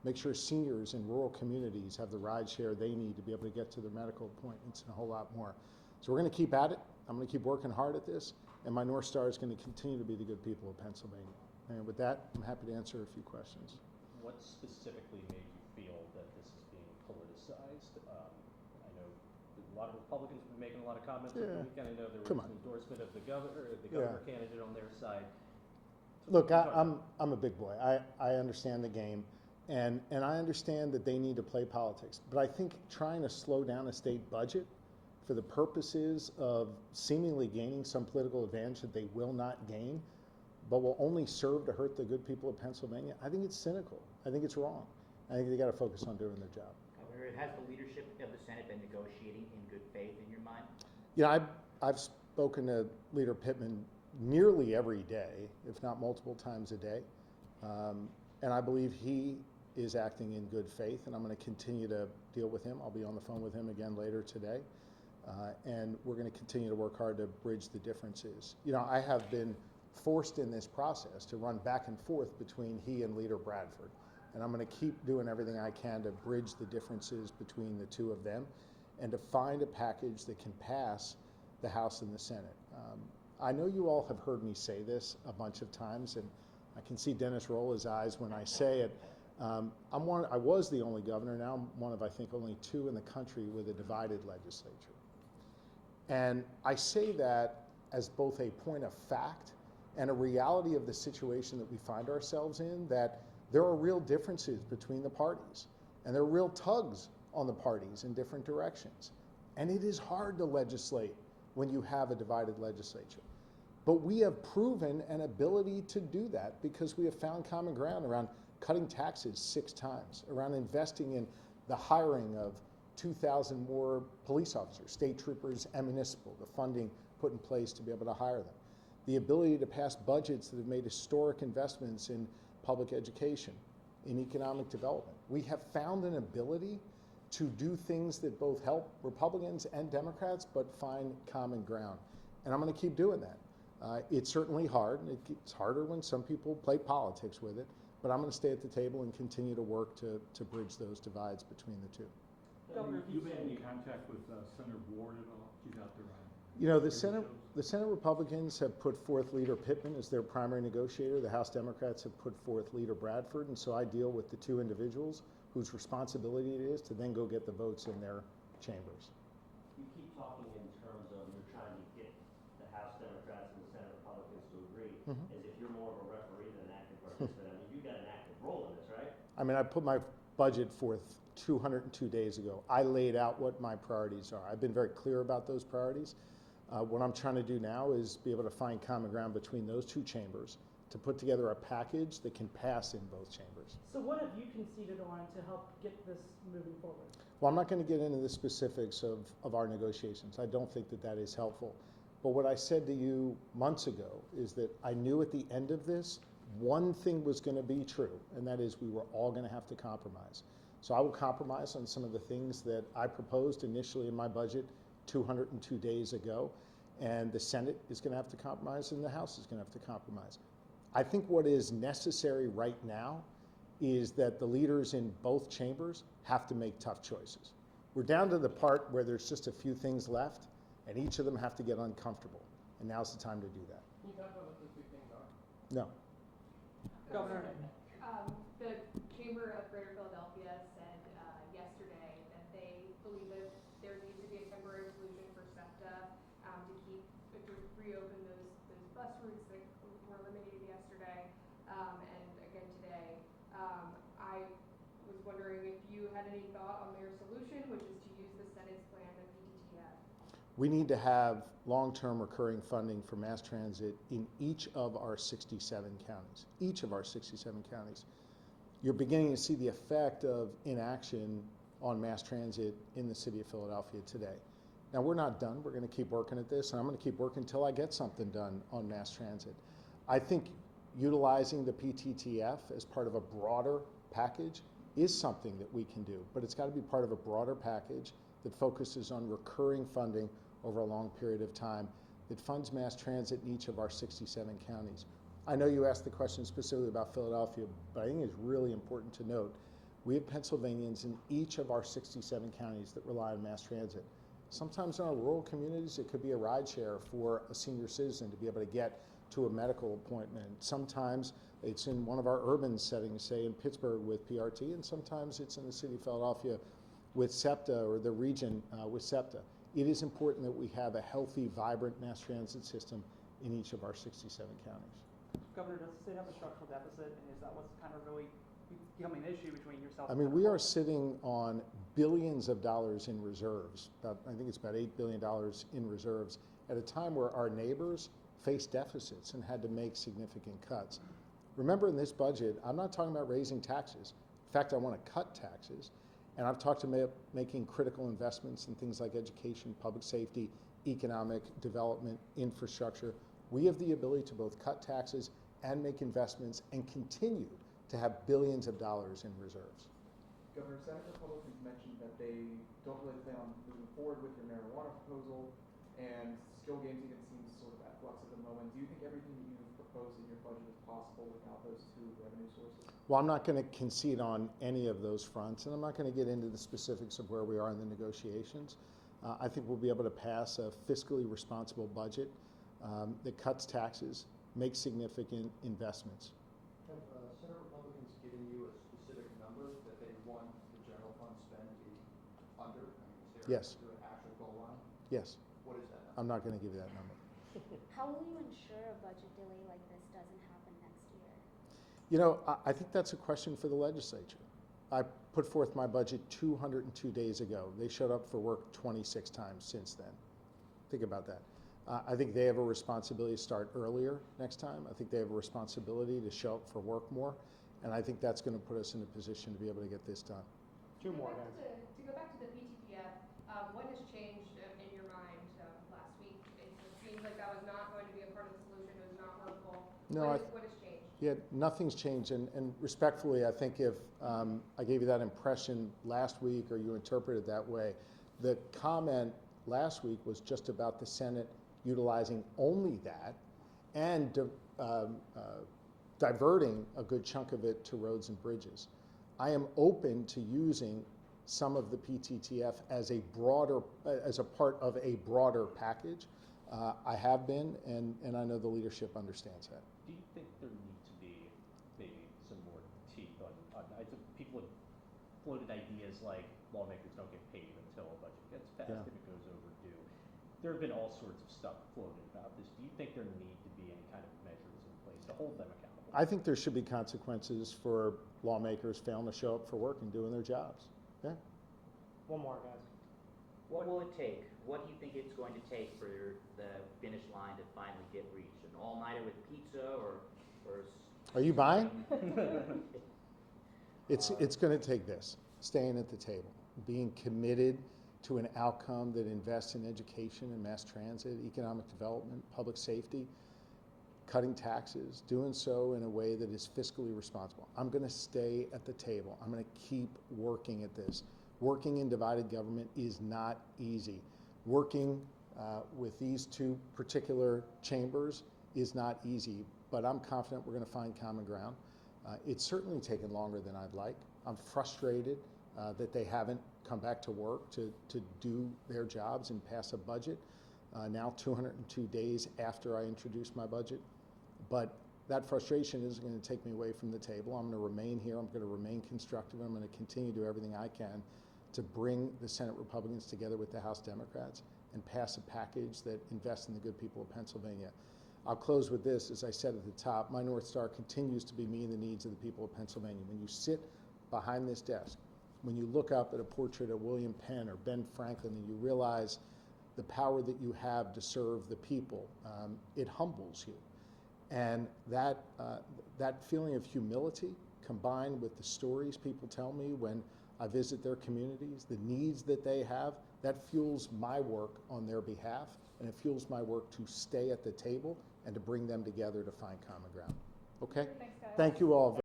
make sure seniors in rural communities have the ride share they need to be able to get to their medical appointments, and a whole lot more. So we're going to keep at it. I'm going to keep working hard at this, and my North Star is going to continue to be the good people of Pennsylvania. And with that, I'm happy to answer a few questions. What specifically made you feel that this is being politicized? I know a lot of Republicans have been making a lot of comments over the weekend. I know there was an endorsement of the governor candidate on their side. So look, I'm a big boy. I understand the game, and I understand that they need to play politics. But I think trying to slow down a state budget for the purposes of seemingly gaining some political advantage that they will not gain, but will only serve to hurt the good people of Pennsylvania, I think it's cynical. I think it's wrong. I think they got to focus on doing their job. Governor, has the leadership of the Senate been negotiating in good faith in your mind? Yeah, I've spoken to Leader Pittman nearly every day, if not multiple times a day, and I believe he is acting in good faith, and I'm going to continue to deal with him. I'll be on the phone with him again later today, and we're going to continue to work hard to bridge the differences. You know, I have been forced in this process to run back and forth between he and Leader Bradford, and I'm going to keep doing everything I can to bridge the differences between the two of them and to find a package that can pass the House and the Senate. I know you all have heard me say this a bunch of times, and I can see Dennis roll his eyes when I say it. I was the only governor, now I'm one of, I think, only two in the country with a divided legislature. And I say that as both a point of fact and a reality of the situation that we find ourselves in, that there are real differences between the parties, and there are real tugs on the parties in different directions. And it is hard to legislate when you have a divided legislature. But we have proven an ability to do that because we have found common ground around cutting taxes 6 times, around investing in the hiring of 2,000 more police officers, state troopers, and municipal, the funding put in place to be able to hire them. The ability to pass budgets that have made historic investments in public education, in economic development. We have found an ability to do things that both help Republicans and Democrats, but find common ground. And I'm going to keep doing that. It's certainly hard, and it's harder when some people play politics with it, but I'm going to stay at the table and continue to work to bridge those divides between the two. Governor, you been in contact with Senator Ward at all? She's out there on. You know, the Senate Republicans have put forth Leader Pittman as their primary negotiator. The House Democrats have put forth Leader Bradford, and so I deal with the two individuals whose responsibility it is to then go get the votes in their chambers. You keep talking in terms of you're trying to get the House Democrats and the Senate Republicans to agree, as if you're more of a referee than an active participant. I mean, you got an active role in this, right? I mean, I put my budget forth 202 days ago. I laid out what my priorities are. I've been very clear about those priorities. What I'm trying to do now is be able to find common ground between those two chambers to put together a package that can pass in both chambers. So what have you conceded on to help get this moving forward? Well, I'm not going to get into the specifics of our negotiations. I don't think that that is helpful. But what I said to you months ago is that I knew at the end of this, one thing was going to be true, and that is we were all going to have to compromise. So I will compromise on some of the things that I proposed initially in my budget 202 days ago, and the Senate is going to have to compromise and the House is going to have to compromise. I think what is necessary right now is that the leaders in both chambers have to make tough choices. We're down to the part where there's just a few things left, and each of them have to get uncomfortable, and now's the time to do that. Can you talk about what those two things are? No. Governor. The Chamber of Greater Philadelphia said yesterday that they believe that there needs to be a temporary solution for SEPTA to reopen those bus routes that were eliminated yesterday and again today. I was wondering if you had any thought on their solution, which is to use the Senate's plan, the PTTF. We need to have long-term recurring funding for mass transit in each of our 67 counties. Each of our 67 counties. You're beginning to see the effect of inaction on mass transit in the city of Philadelphia today. Now, we're not done. We're going to keep working at this, and I'm going to keep working until I get something done on mass transit. I think utilizing the PTTF as part of a broader package is something that we can do, but it's got to be part of a broader package that focuses on recurring funding over a long period of time that funds mass transit in each of our 67 counties. I know you asked the question specifically about Philadelphia, but I think it's really important to note We have Pennsylvanians in each of our 67 counties that rely on mass transit. Sometimes in our rural communities, it could be a ride share for a senior citizen to be able to get to a medical appointment. Sometimes it's in one of our urban settings, say in Pittsburgh with PRT, and sometimes it's in the city of Philadelphia with SEPTA, or the region with SEPTA. It is important that we have a healthy, vibrant mass transit system in each of our 67 counties. Governor, does the state have a structural deficit, and is that what's kind of really becoming an issue between yourself I and mean, the we are public? sitting on billions of dollars in reserves. I think it's about $8 billion in reserves at a time where our neighbors faced deficits and had to make significant cuts. Remember, in this budget, I'm not talking about raising taxes. In fact, I want to cut taxes. And I've talked about making critical investments in things like education, public safety, economic development, infrastructure. We have the ability to both cut taxes and make investments and continue to have billions of dollars in reserves. Governor, Senate Republicans mentioned that they don't really plan on moving forward with your marijuana proposal, and skill games even seems sort of at flux at the moment. Do you think everything that you've proposed in your budget is possible without those two revenue sources? Well, I'm not going to concede on any of those fronts, and I'm not going to get into the specifics of where we are in the negotiations. I think we'll be able to pass a fiscally responsible budget that cuts taxes, makes significant investments. Have Senate Republicans given you a specific number that they want the general fund spend to be under? I mean, is there Yes. an actual goal line? Yes. What is that number? I'm not going to give you that number. How will you ensure a budget delay like this doesn't happen next year? You know, I think that's a question for the legislature. I put forth my budget 202 days ago. They showed up for work 26 times since then. Think about that. I think they have a responsibility to start earlier next time. I think they have a responsibility to show up for work more. And I think that's going to put us in a position to be able to get this done. Two more, Back guys. To go back to the PTTF, what has changed in your mind last week? It seems like that was not going to be a part of the solution, it was not workable. No, What has changed? Yeah, nothing's changed, and respectfully, I think if I gave you that impression last week or you interpreted it that way, the comment last week was just about the Senate utilizing only that and diverting a good chunk of it to roads and bridges. I am open to using some of the PTTF as a part of a broader package. I have been, and I know the leadership understands that. Do you think there need to be maybe some more teeth on I think people have floated ideas like lawmakers don't get paid until a budget gets passed if it goes overdue. There have been all sorts of stuff floated about this. Do you think there need to be any kind of measures in place to hold them accountable? I think there should be consequences for lawmakers failing to show up for work and doing their jobs. Yeah. One more, guys. What will it take? What do you think it's going to take for the finish line to finally get reached? An all-nighter with pizza or Are you buying? It's going to take this, staying at the table, being committed to an outcome that invests in education and mass transit, economic development, public safety, cutting taxes, doing so in a way that is fiscally responsible. I'm going to stay at the table. I'm going to keep working at this. Working in divided government is not easy. Working with these two particular chambers is not easy, but I'm confident we're going to find common ground. It's certainly taken longer than I'd like. I'm frustrated that they haven't come back to work to do their jobs and pass a budget, now 202 days after I introduced my budget. But that frustration isn't going to take me away from the table. I'm going to remain here. I'm going to remain constructive. I'm going to continue to do everything I can to bring the Senate Republicans together with the House Democrats and pass a package that invests in the good people of Pennsylvania. I'll close with this. As I said at the top, my North Star continues to be meeting the needs of the people of Pennsylvania. When you sit behind this desk, when you look up at a portrait of William Penn or Ben Franklin and you realize the power that you have to serve the people, it humbles you. And that feeling of humility combined with the stories people tell me when I visit their communities, the needs that they have, that fuels my work on their behalf, and it fuels my work to stay at the table and to bring them together to find common ground. Okay? Thanks, guys. Thank you all.